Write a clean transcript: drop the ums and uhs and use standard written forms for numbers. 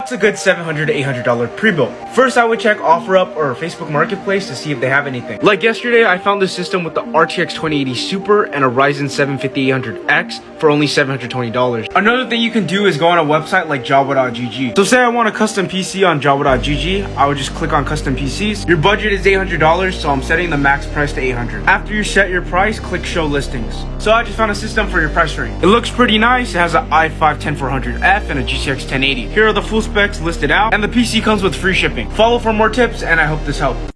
It's a good $700 to $800 pre-built. First, I would check OfferUp or Facebook Marketplace to see if they have anything. Like yesterday, I found this system with the RTX 2080 Super and a Ryzen 7 5800X for only $720. Another thing you can do is go on a website like Jabba.gg. So say I want a custom PC on Jabba.gg, I would just click on custom PCs. Your budget is $800, so I'm setting the max price to $800. After you set your price, click show listings. So I just found a system for your price range. It looks pretty nice. It has an i5-10400F and a GTX 1080. Here are the full specs listed out, and the PC comes with free shipping. Follow for more tips, and I hope this helped.